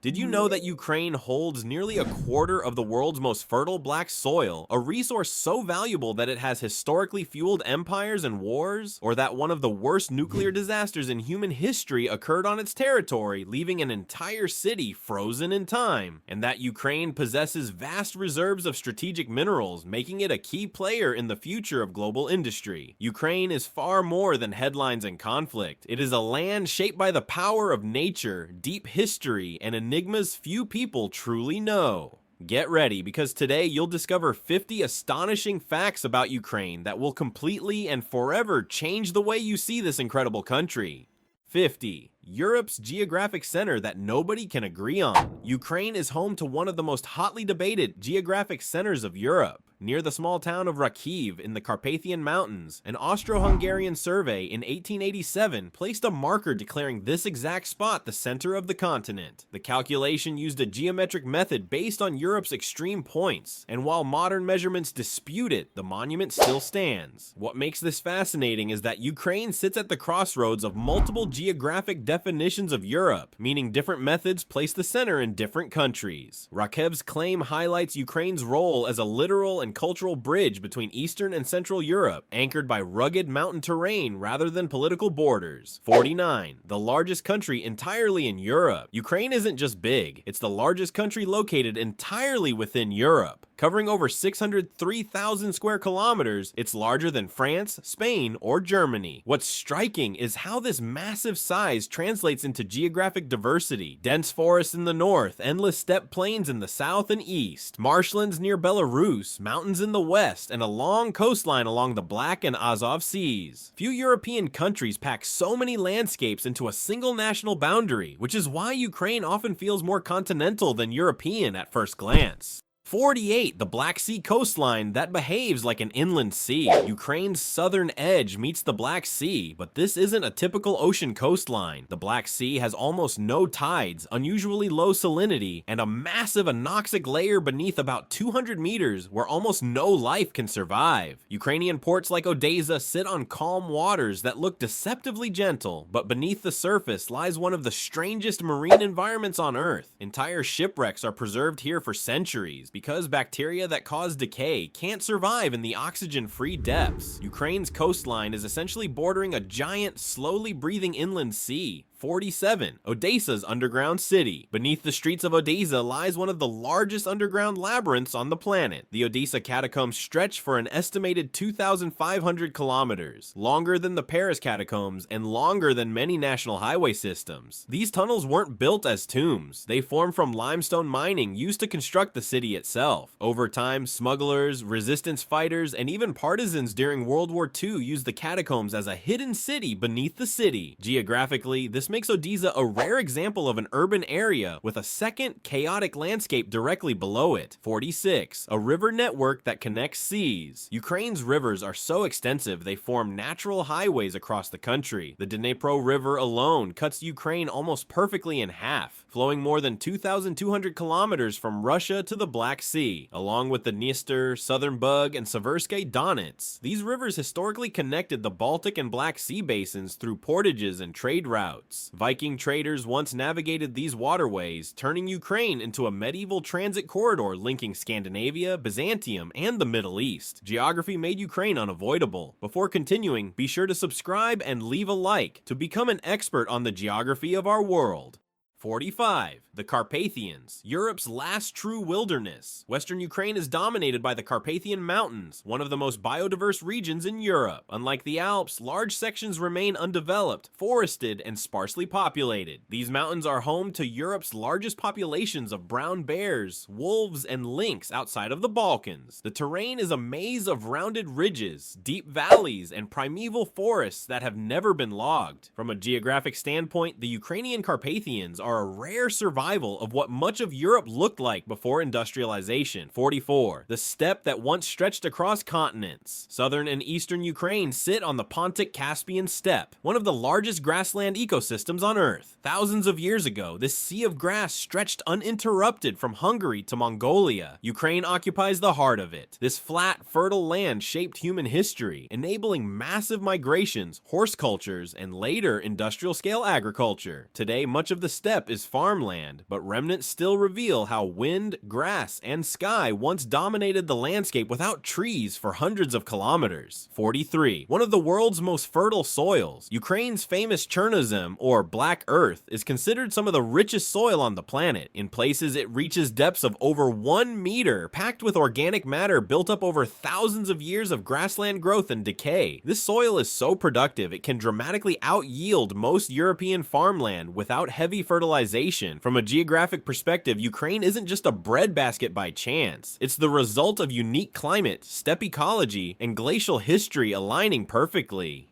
Did you know that Ukraine holds nearly a quarter of the world's most fertile black soil, a resource so valuable that it has historically fueled empires and wars? Or that one of the worst nuclear disasters in human history occurred on its territory, leaving an entire city frozen in time? And that Ukraine possesses vast reserves of strategic minerals, making it a key player in the future of global industry. Ukraine is far more than headlines and conflict. It is a land shaped by the power of nature, deep history, and enigmas few people truly know. Get ready, because today you'll discover 50 astonishing facts about Ukraine that will completely and forever change the way you see this incredible country. 50. Europe's geographic center that nobody can agree on. Ukraine is home to one of the most hotly debated geographic centers of Europe. Near the small town of Rakiv in the Carpathian Mountains, an Austro-Hungarian survey in 1887 placed a marker declaring this exact spot the center of the continent. The calculation used a geometric method based on Europe's extreme points, and while modern measurements dispute it, the monument still stands. What makes this fascinating is that Ukraine sits at the crossroads of multiple geographic definitions of Europe, meaning different methods place the center in different countries. Rakiv's claim highlights Ukraine's role as a literal and cultural bridge between Eastern and Central Europe, anchored by rugged mountain terrain rather than political borders. 49. The largest country entirely in Europe. Ukraine isn't just big, it's the largest country located entirely within Europe. Covering over 603,000 square kilometers, it's larger than France, Spain, or Germany. What's striking is how this massive size translates into geographic diversity. Dense forests in the north, endless steppe plains in the south and east, marshlands near Belarus, mountains in the west, and a long coastline along the Black and Azov seas. Few European countries pack so many landscapes into a single national boundary, which is why Ukraine often feels more continental than European at first glance. 48. The Black Sea coastline that behaves like an inland sea. Ukraine's southern edge meets the Black Sea, but this isn't a typical ocean coastline. The Black Sea has almost no tides, unusually low salinity, and a massive anoxic layer beneath about 200 meters where almost no life can survive. Ukrainian ports like Odessa sit on calm waters that look deceptively gentle, but beneath the surface lies one of the strangest marine environments on Earth. Entire shipwrecks are preserved here for centuries, because bacteria that cause decay can't survive in the oxygen-free depths. Ukraine's coastline is essentially bordering a giant, slowly breathing inland sea. 47. Odessa's underground city. Beneath the streets of Odessa lies one of the largest underground labyrinths on the planet. The Odessa catacombs stretch for an estimated 2,500 kilometers, longer than the Paris catacombs and longer than many national highway systems. These tunnels weren't built as tombs. They formed from limestone mining used to construct the city itself. Over time, smugglers, resistance fighters, and even partisans during World War II used the catacombs as a hidden city beneath the city. Geographically, this makes Odessa a rare example of an urban area with a second, chaotic landscape directly below it. 46. A river network that connects seas. Ukraine's rivers are so extensive they form natural highways across the country. The Dnipro River alone cuts Ukraine almost perfectly in half, flowing more than 2,200 kilometers from Russia to the Black Sea, along with the Dniester, Southern Bug, and Seversky Donets. These rivers historically connected the Baltic and Black Sea basins through portages and trade routes. Viking traders once navigated these waterways, turning Ukraine into a medieval transit corridor linking Scandinavia, Byzantium, and the Middle East. Geography made Ukraine unavoidable. Before continuing, be sure to subscribe and leave a like to become an expert on the geography of our world. 45. The Carpathians, Europe's last true wilderness. Western Ukraine is dominated by the Carpathian Mountains, one of the most biodiverse regions in Europe. Unlike the Alps, large sections remain undeveloped, forested, and sparsely populated. These mountains are home to Europe's largest populations of brown bears, wolves, and lynx outside of the Balkans. The terrain is a maze of rounded ridges, deep valleys, and primeval forests that have never been logged. From a geographic standpoint, the Ukrainian Carpathians are a rare survival of what much of Europe looked like before industrialization. 44. The steppe that once stretched across continents. Southern and eastern Ukraine sit on the Pontic-Caspian steppe, one of the largest grassland ecosystems on Earth. Thousands of years ago, this sea of grass stretched uninterrupted from Hungary to Mongolia. Ukraine occupies the heart of it. This flat, fertile land shaped human history, enabling massive migrations, horse cultures, and later industrial-scale agriculture. Today, much of the steppe is farmland, farmland, but remnants still reveal how wind, grass, and sky once dominated the landscape without trees for hundreds of kilometers. 43. One of the world's most fertile soils, Ukraine's famous Chernozem, or Black Earth, is considered some of the richest soil on the planet. In places, it reaches depths of over 1 meter, packed with organic matter built up over thousands of years of grassland growth and decay. This soil is so productive it can dramatically out-yield most European farmland without heavy fertilization. From a geographic perspective, Ukraine isn't just a breadbasket by chance. It's the result of unique climate, steppe ecology, and glacial history aligning perfectly.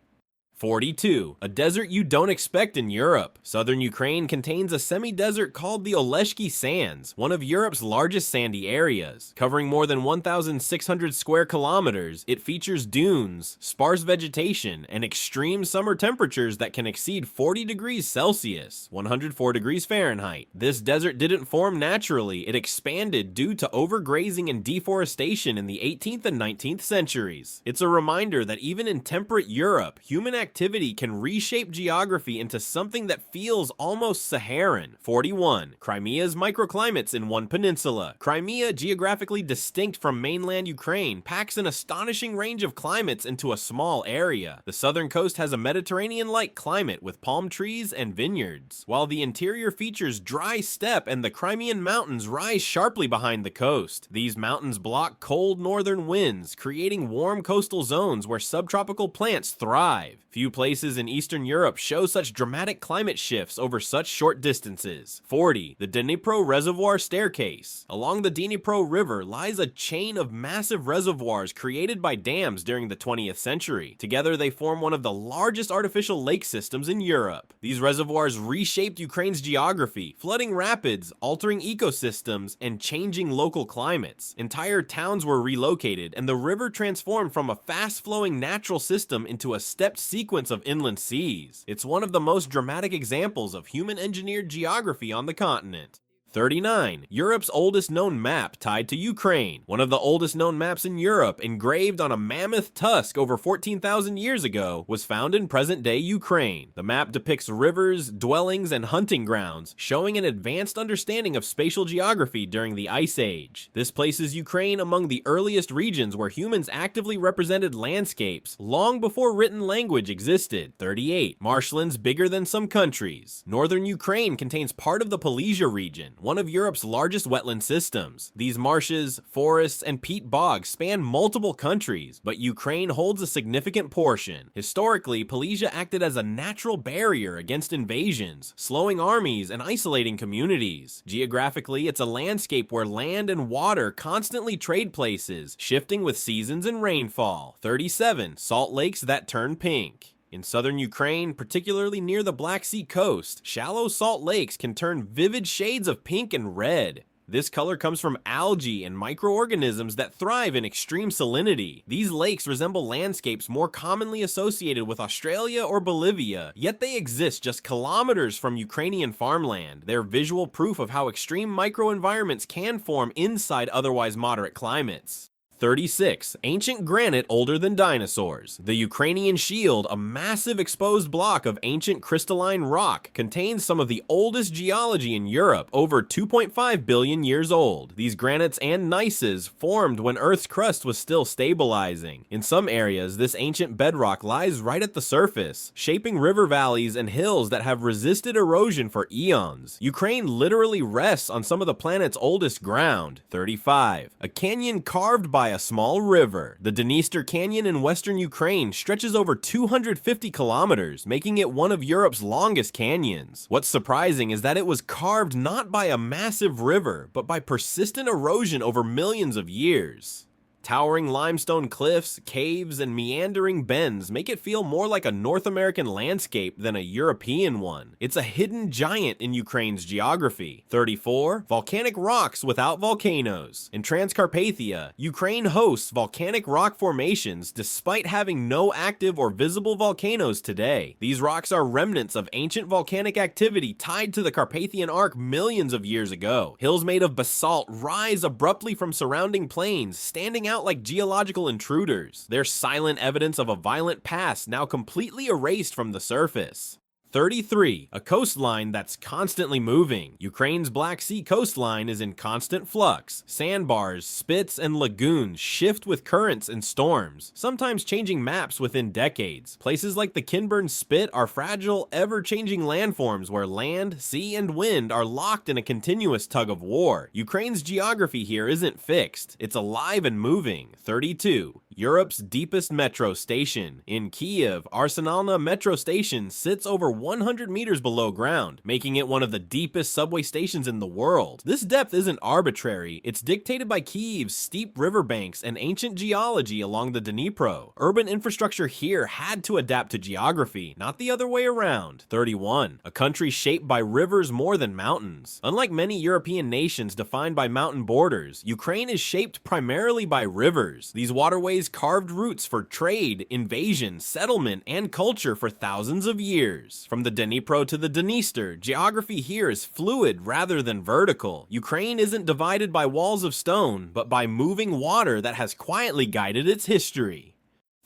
42. A desert you don't expect in Europe. Southern Ukraine contains a semi-desert called the Oleshki Sands, one of Europe's largest sandy areas. Covering more than 1,600 square kilometers, it features dunes, sparse vegetation, and extreme summer temperatures that can exceed 40 degrees Celsius, 104 degrees Fahrenheit. This desert didn't form naturally, it expanded due to overgrazing and deforestation in the 18th and 19th centuries. It's a reminder that even in temperate Europe, human activity can reshape geography into something that feels almost Saharan. 41. Crimea's microclimates in one peninsula. Crimea, geographically distinct from mainland Ukraine, packs an astonishing range of climates into a small area. The southern coast has a Mediterranean-like climate with palm trees and vineyards, while the interior features dry steppe and the Crimean mountains rise sharply behind the coast. These mountains block cold northern winds, creating warm coastal zones where subtropical plants thrive. Few places in Eastern Europe show such dramatic climate shifts over such short distances. 40. The Dnipro Reservoir Staircase. Along the Dnipro River lies a chain of massive reservoirs created by dams during the 20th century. Together they form one of the largest artificial lake systems in Europe. These reservoirs reshaped Ukraine's geography, flooding rapids, altering ecosystems, and changing local climates. Entire towns were relocated, and the river transformed from a fast-flowing natural system into a stepped sequence of inland seas. It's one of the most dramatic examples of human-engineered geography on the continent. 39. Europe's oldest known map tied to Ukraine. One of the oldest known maps in Europe, engraved on a mammoth tusk over 14,000 years ago, was found in present-day Ukraine. The map depicts rivers, dwellings, and hunting grounds, showing an advanced understanding of spatial geography during the Ice Age. This places Ukraine among the earliest regions where humans actively represented landscapes long before written language existed. 38. Marshlands bigger than some countries. Northern Ukraine contains part of the Polesia region, one of Europe's largest wetland systems. These marshes, forests, and peat bogs span multiple countries, but Ukraine holds a significant portion. Historically, Polesia acted as a natural barrier against invasions, slowing armies and isolating communities. Geographically, it's a landscape where land and water constantly trade places, shifting with seasons and rainfall. 37. Salt lakes that turn pink. In southern Ukraine, particularly near the Black Sea coast, shallow salt lakes can turn vivid shades of pink and red. This color comes from algae and microorganisms that thrive in extreme salinity. These lakes resemble landscapes more commonly associated with Australia or Bolivia, yet they exist just kilometers from Ukrainian farmland. They're visual proof of how extreme microenvironments can form inside otherwise moderate climates. 36. Ancient granite older than dinosaurs. The Ukrainian Shield, a massive exposed block of ancient crystalline rock, contains some of the oldest geology in Europe, over 2.5 billion years old. These granites and gneisses formed when Earth's crust was still stabilizing. In some areas, this ancient bedrock lies right at the surface, shaping river valleys and hills that have resisted erosion for eons. Ukraine literally rests on some of the planet's oldest ground. 35. A canyon carved by a small river. The Dniester Canyon in western Ukraine stretches over 250 kilometers, making it one of Europe's longest canyons. What's surprising is that it was carved not by a massive river, but by persistent erosion over millions of years. Towering limestone cliffs, caves, and meandering bends make it feel more like a North American landscape than a European one. It's a hidden giant in Ukraine's geography. 34. Volcanic rocks without volcanoes. In Transcarpathia, Ukraine hosts volcanic rock formations despite having no active or visible volcanoes today. These rocks are remnants of ancient volcanic activity tied to the Carpathian Arc millions of years ago. Hills made of basalt rise abruptly from surrounding plains, standing out like geological intruders. They're silent evidence of a violent past now completely erased from the surface. 33. A coastline that's constantly moving. Ukraine's Black Sea coastline is in constant flux. Sandbars, spits, and lagoons shift with currents and storms, sometimes changing maps within decades. Places like the Kinburn Spit are fragile, ever-changing landforms where land, sea, and wind are locked in a continuous tug of war. Ukraine's geography here isn't fixed. It's alive and moving. 32. Europe's deepest metro station. In Kiev, Arsenalna metro station sits over 100 meters below ground, making it one of the deepest subway stations in the world. This depth isn't arbitrary, it's dictated by Kiev's steep riverbanks and ancient geology along the Dnipro. Urban infrastructure here had to adapt to geography, not the other way around. 31. A country shaped by rivers more than mountains. Unlike many European nations defined by mountain borders, Ukraine is shaped primarily by rivers. These waterways carved routes for trade, invasion, settlement, and culture for thousands of years. From the Dnipro to the Dniester, geography here is fluid rather than vertical. Ukraine isn't divided by walls of stone, but by moving water that has quietly guided its history.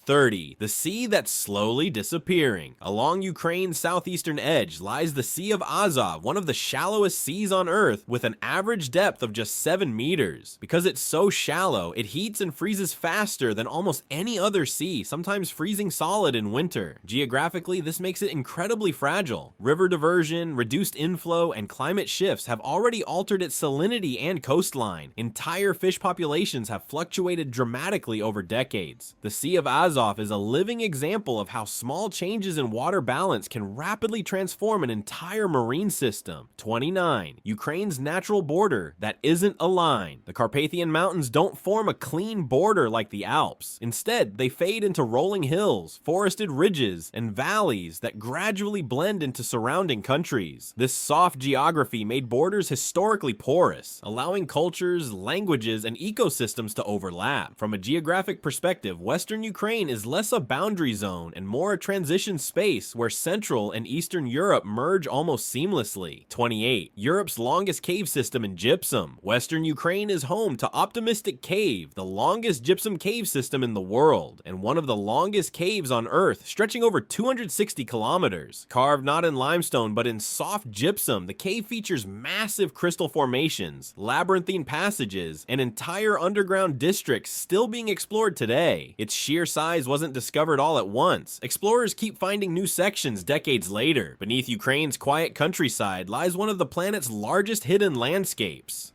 30. The sea that's slowly disappearing. Along Ukraine's southeastern edge lies the Sea of Azov, one of the shallowest seas on Earth, with an average depth of just 7 meters. Because it's so shallow, it heats and freezes faster than almost any other sea, sometimes freezing solid in winter. Geographically, this makes it incredibly fragile. River diversion, reduced inflow, and climate shifts have already altered its salinity and coastline. Entire fish populations have fluctuated dramatically over decades. The Sea of Azov is a living example of how small changes in water balance can rapidly transform an entire marine system. 29. Ukraine's natural border that isn't a line. The Carpathian Mountains don't form a clean border like the Alps. Instead, they fade into rolling hills, forested ridges, and valleys that gradually blend into surrounding countries. This soft geography made borders historically porous, allowing cultures, languages, and ecosystems to overlap. From a geographic perspective, Western Ukraine is less a boundary zone and more a transition space where Central and Eastern Europe merge almost seamlessly. 28. Europe's longest cave system in gypsum. Western Ukraine is home to Optimistic Cave, the longest gypsum cave system in the world, and one of the longest caves on Earth, stretching over 260 kilometers. Carved not in limestone but in soft gypsum, the cave features massive crystal formations, labyrinthine passages, and entire underground districts still being explored today. Its sheer size wasn't discovered all at once. Explorers keep finding new sections decades later. Beneath Ukraine's quiet countryside lies one of the planet's largest hidden landscapes.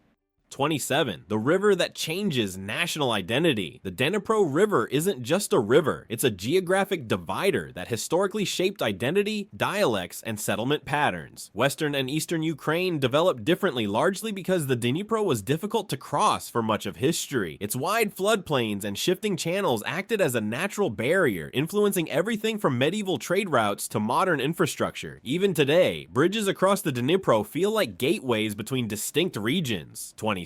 27. The river that changes national identity. The Dnipro River isn't just a river, it's a geographic divider that historically shaped identity, dialects, and settlement patterns. Western and Eastern Ukraine developed differently largely because the Dnipro was difficult to cross for much of history. Its wide floodplains and shifting channels acted as a natural barrier, influencing everything from medieval trade routes to modern infrastructure. Even today, bridges across the Dnipro feel like gateways between distinct regions. 26.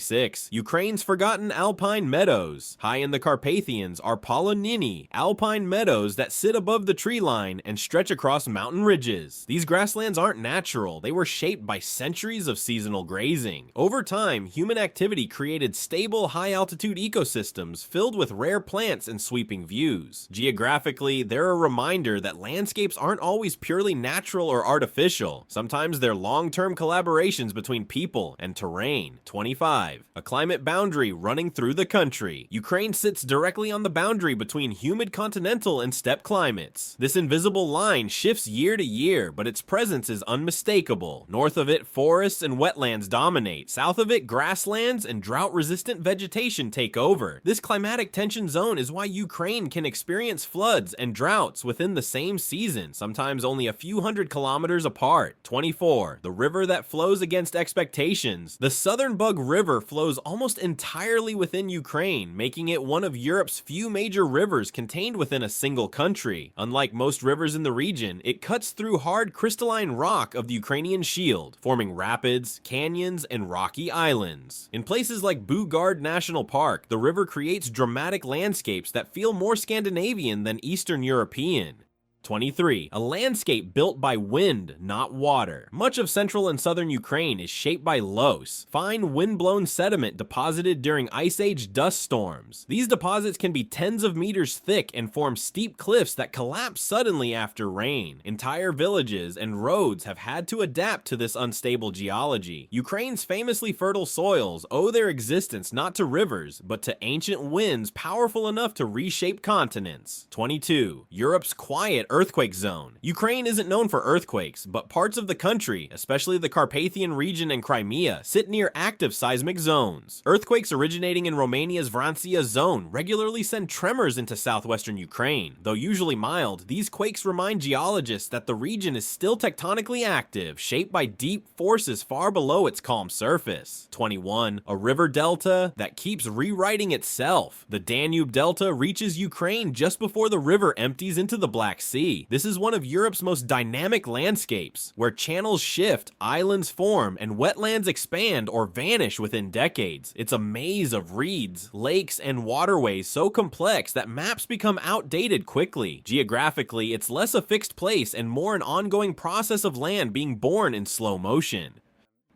Ukraine's forgotten alpine meadows. High in the Carpathians are Poloniny, alpine meadows that sit above the tree line and stretch across mountain ridges. These grasslands aren't natural, they were shaped by centuries of seasonal grazing. Over time, human activity created stable, high-altitude ecosystems filled with rare plants and sweeping views. Geographically, they're a reminder that landscapes aren't always purely natural or artificial. Sometimes they're long-term collaborations between people and terrain. 25. A climate boundary running through the country. Ukraine sits directly on the boundary between humid continental and steppe climates. This invisible line shifts year to year, but its presence is unmistakable. North of it, forests and wetlands dominate. South of it, grasslands and drought-resistant vegetation take over. This climatic tension zone is why Ukraine can experience floods and droughts within the same season, sometimes only a few hundred kilometers apart. 24. The river that flows against expectations. The Southern Bug River flows almost entirely within Ukraine, making it one of Europe's few major rivers contained within a single country. Unlike most rivers in the region, it cuts through hard crystalline rock of the Ukrainian shield, forming rapids, canyons, and rocky islands. In places like Bugard National Park, the river creates dramatic landscapes that feel more Scandinavian than Eastern European. 23. A landscape built by wind, not water. Much of central and southern Ukraine is shaped by loess, fine wind-blown sediment deposited during Ice Age dust storms. These deposits can be tens of meters thick and form steep cliffs that collapse suddenly after rain. Entire villages and roads have had to adapt to this unstable geology. Ukraine's famously fertile soils owe their existence not to rivers, but to ancient winds powerful enough to reshape continents. 22. Europe's quiet earthquake zone. Ukraine isn't known for earthquakes, but parts of the country, especially the Carpathian region and Crimea, sit near active seismic zones. Earthquakes originating in Romania's Vrancia zone regularly send tremors into southwestern Ukraine. Though usually mild, these quakes remind geologists that the region is still tectonically active, shaped by deep forces far below its calm surface. 21. A river delta that keeps rewriting itself. The Danube Delta reaches Ukraine just before the river empties into the Black Sea. This is one of Europe's most dynamic landscapes, where channels shift, islands form, and wetlands expand or vanish within decades. It's a maze of reeds, lakes, and waterways so complex that maps become outdated quickly. Geographically, it's less a fixed place and more an ongoing process of land being born in slow motion.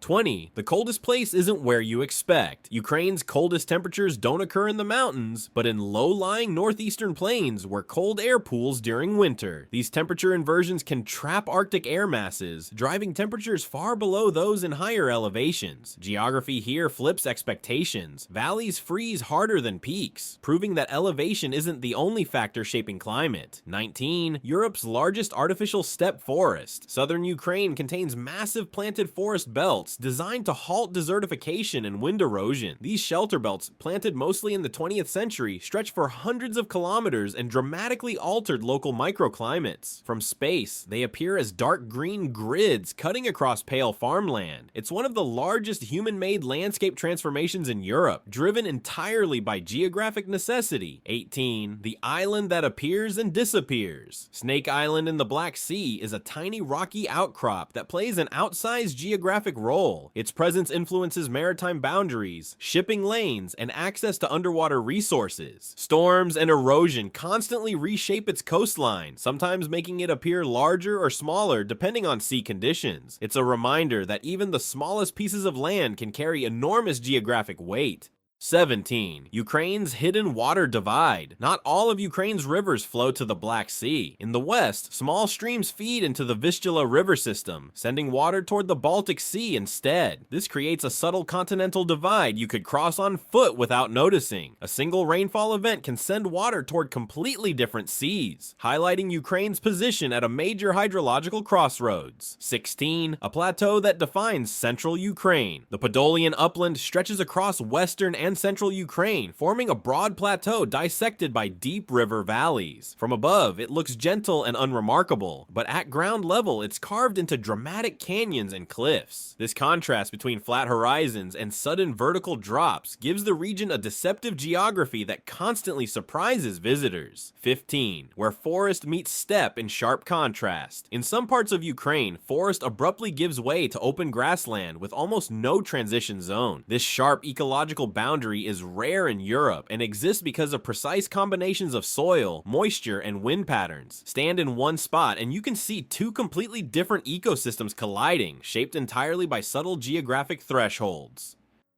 20. The coldest place isn't where you expect. Ukraine's coldest temperatures don't occur in the mountains, but in low-lying northeastern plains where cold air pools during winter. These temperature inversions can trap Arctic air masses, driving temperatures far below those in higher elevations. Geography here flips expectations. Valleys freeze harder than peaks, proving that elevation isn't the only factor shaping climate. 19. Europe's largest artificial steppe forest. Southern Ukraine contains massive planted forest belts designed to halt desertification and wind erosion. These shelter belts, planted mostly in the 20th century, stretch for hundreds of kilometers and dramatically altered local microclimates. From space, they appear as dark green grids cutting across pale farmland. It's one of the largest human-made landscape transformations in Europe, driven entirely by geographic necessity. 18. The island that appears and disappears. Snake Island in the Black Sea is a tiny rocky outcrop that plays an outsized geographic role. Its presence influences maritime boundaries, shipping lanes, and access to underwater resources. Storms and erosion constantly reshape its coastline, sometimes making it appear larger or smaller depending on sea conditions. It's a reminder that even the smallest pieces of land can carry enormous geographic weight. 17. Ukraine's hidden water divide. Not all of Ukraine's rivers flow to the Black Sea. In the west, small streams feed into the Vistula river system, sending water toward the Baltic Sea instead. This creates a subtle continental divide you could cross on foot without noticing. A single rainfall event can send water toward completely different seas, highlighting Ukraine's position at a major hydrological crossroads. 16. A plateau that defines central Ukraine. The Podolian upland stretches across western and central Ukraine, forming a broad plateau dissected by deep river valleys. From above, it looks gentle and unremarkable, but at ground level, it's carved into dramatic canyons and cliffs. This contrast between flat horizons and sudden vertical drops gives the region a deceptive geography that constantly surprises visitors. 15. Where forest meets steppe in sharp contrast. In some parts of Ukraine, forest abruptly gives way to open grassland with almost no transition zone. This sharp ecological boundary is rare in Europe and exists because of precise combinations of soil, moisture, and wind patterns. Stand in one spot and you can see two completely different ecosystems colliding, shaped entirely by subtle geographic thresholds.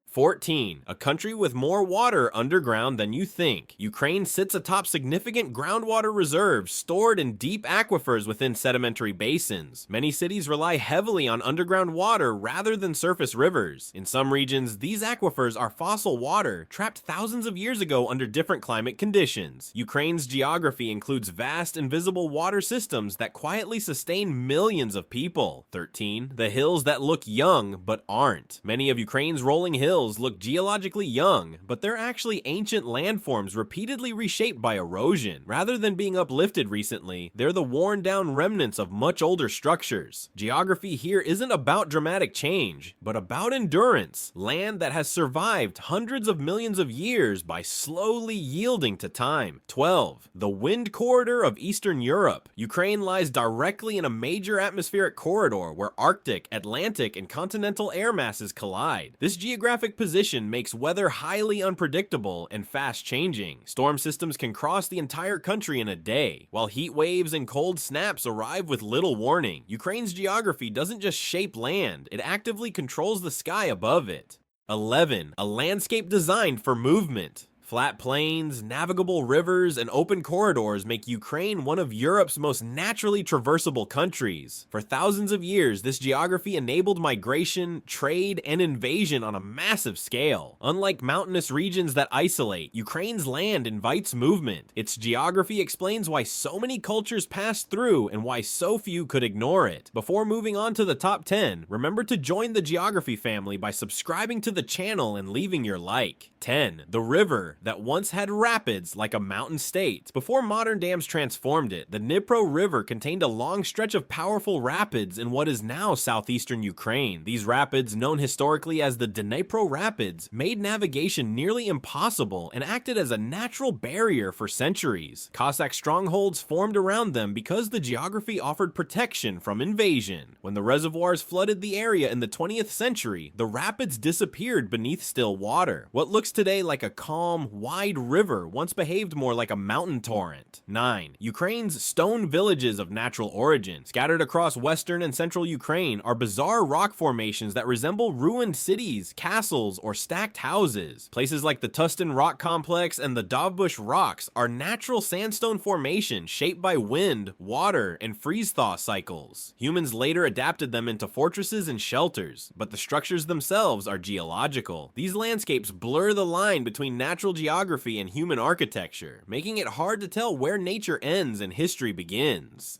14. A country with more water underground than you think. Ukraine sits atop significant groundwater reserves stored in deep aquifers within sedimentary basins. Many cities rely heavily on underground water rather than surface rivers. In some regions, these aquifers are fossil water, trapped thousands of years ago under different climate conditions. Ukraine's geography includes vast invisible water systems that quietly sustain millions of people. 13. The hills that look young but aren't. Many of Ukraine's rolling hills look geologically young, but they're actually ancient landforms repeatedly reshaped by erosion. Rather than being uplifted recently, they're the worn-down remnants of much older structures. Geography here isn't about dramatic change, but about endurance. Land that has survived hundreds of millions of years by slowly yielding to time. 12. The wind corridor of Eastern Europe. Ukraine lies directly in a major atmospheric corridor where Arctic, Atlantic, and continental air masses collide. This geographic geographic position makes weather highly unpredictable and fast-changing. Storm systems can cross the entire country in a day, while heat waves and cold snaps arrive with little warning. Ukraine's geography doesn't just shape land, it actively controls the sky above it. 11. A landscape designed for movement. Flat plains, navigable rivers, and open corridors make Ukraine one of Europe's most naturally traversable countries. For thousands of years, this geography enabled migration, trade, and invasion on a massive scale. Unlike mountainous regions that isolate, Ukraine's land invites movement. Its geography explains why so many cultures pass through and why so few could ignore it. Before moving on to the top 10, remember to join the geography family by subscribing to the channel and leaving your like. 10. The river that once had rapids like a mountain state. Before modern dams transformed it, the Dnipro River contained a long stretch of powerful rapids in what is now southeastern Ukraine. These rapids, known historically as the Dnipro Rapids, made navigation nearly impossible and acted as a natural barrier for centuries. Cossack strongholds formed around them because the geography offered protection from invasion. When the reservoirs flooded the area in the 20th century, the rapids disappeared beneath still water. What looks today like a calm, wide river once behaved more like a mountain torrent. 9. Ukraine's stone villages of natural origin. Scattered across western and central Ukraine are bizarre rock formations that resemble ruined cities, castles, or stacked houses. Places like the Tustin Rock Complex and the Dovbush Rocks are natural sandstone formations shaped by wind, water, and freeze-thaw cycles. Humans later adapted them into fortresses and shelters, but the structures themselves are geological. These landscapes blur the line between natural geography and human architecture, making it hard to tell where nature ends and history begins.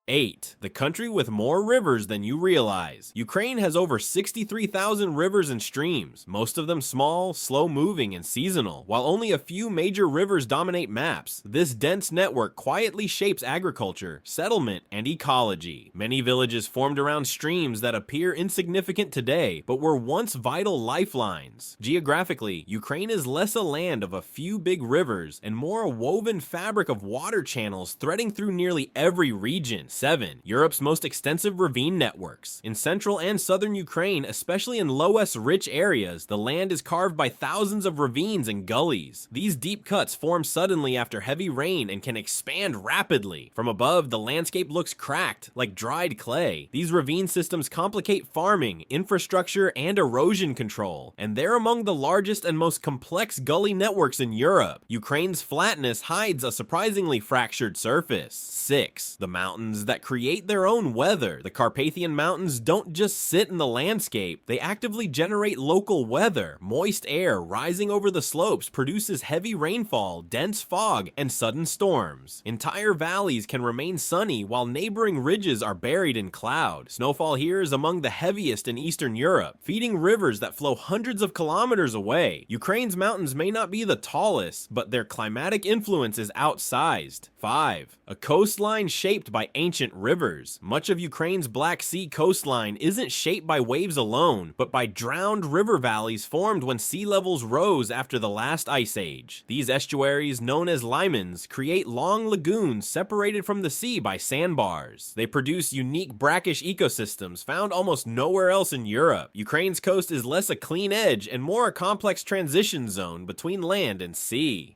8. The country with more rivers than you realize. Ukraine has over 63,000 rivers and streams, most of them small, slow-moving, and seasonal. While only a few major rivers dominate maps, this dense network quietly shapes agriculture, settlement, and ecology. Many villages formed around streams that appear insignificant today, but were once vital lifelines. Geographically, Ukraine is less a land of a few big rivers and more a woven fabric of water channels threading through nearly every region. 7. Europe's most extensive ravine networks. In central and southern Ukraine, especially in loess-rich areas, the land is carved by thousands of ravines and gullies. These deep cuts form suddenly after heavy rain and can expand rapidly. From above, the landscape looks cracked, like dried clay. These ravine systems complicate farming, infrastructure, and erosion control, and they're among the largest and most complex gully networks in Europe. Ukraine's flatness hides a surprisingly fractured surface. 6. The mountains that create their own weather. The Carpathian Mountains don't just sit in the landscape, they actively generate local weather. Moist air rising over the slopes produces heavy rainfall, dense fog, and sudden storms. Entire valleys can remain sunny while neighboring ridges are buried in cloud. Snowfall here is among the heaviest in Eastern Europe, feeding rivers that flow hundreds of kilometers away. Ukraine's mountains may not be the tallest, but their climatic influence is outsized. 5. A coastline shaped by ancient rivers. Much of Ukraine's Black Sea coastline isn't shaped by waves alone, but by drowned river valleys formed when sea levels rose after the last ice age. These estuaries, known as limans, create long lagoons separated from the sea by sandbars. They produce unique brackish ecosystems found almost nowhere else in Europe. Ukraine's coast is less a clean edge and more a complex transition zone between land and sea.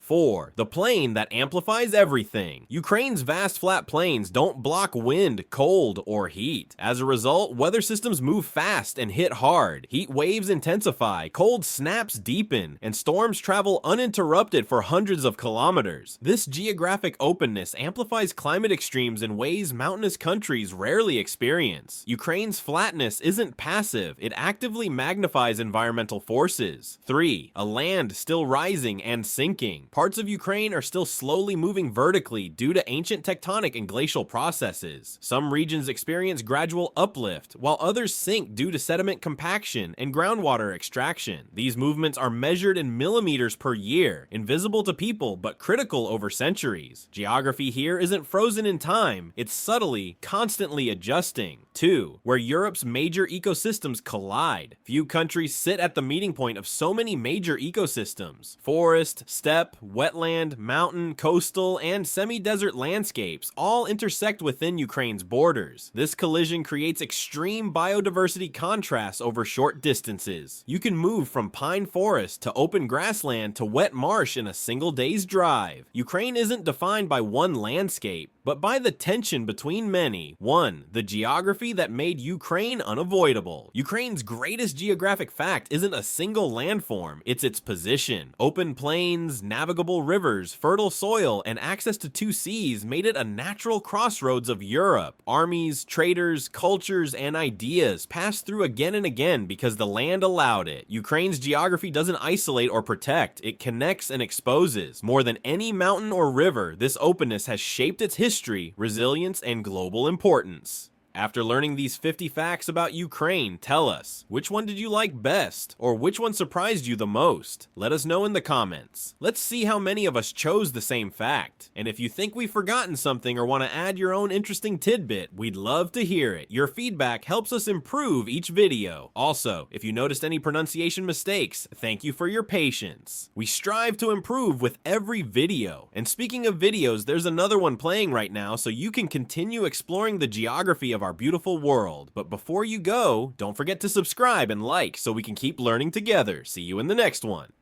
4. The plain that amplifies everything. Ukraine's vast flat plains don't block wind, cold, or heat. As a result, weather systems move fast and hit hard. Heat waves intensify, cold snaps deepen, and storms travel uninterrupted for hundreds of kilometers. This geographic openness amplifies climate extremes in ways mountainous countries rarely experience. Ukraine's flatness isn't passive, it actively magnifies environmental forces. 3. A land still rising and sinking. Parts of Ukraine are still slowly moving vertically due to ancient tectonic and glacial processes. Some regions experience gradual uplift, while others sink due to sediment compaction and groundwater extraction. These movements are measured in millimeters per year, invisible to people but critical over centuries. Geography here isn't frozen in time, it's subtly, constantly adjusting. 2. Where Europe's major ecosystems collide. Few countries sit at the meeting point of so many major ecosystems. Forest, steppe, wetland, mountain, coastal, and semi-desert landscapes all intersect within Ukraine's borders. This collision creates extreme biodiversity contrasts over short distances. You can move from pine forest to open grassland to wet marsh in a single day's drive. Ukraine isn't defined by one landscape, but by the tension between many. 1. The geography that made Ukraine unavoidable. Ukraine's greatest geographic fact isn't a single landform, it's its position. Open plains, navigable rivers, fertile soil, and access to two seas made it a natural crossroads of Europe. Armies, traders, cultures, and ideas passed through again and again because the land allowed it. Ukraine's geography doesn't isolate or protect, it connects and exposes. More than any mountain or river, this openness has shaped its history, resilience, and global importance. After learning these 50 facts about Ukraine, tell us, which one did you like best? Or which one surprised you the most? Let us know in the comments. Let's see how many of us chose the same fact. And if you think we've forgotten something or want to add your own interesting tidbit, we'd love to hear it. Your feedback helps us improve each video. Also, if you noticed any pronunciation mistakes, thank you for your patience. We strive to improve with every video. And speaking of videos, there's another one playing right now so you can continue exploring the geography of our beautiful world. But before you go, don't forget to subscribe and like so we can keep learning together. See you in the next one.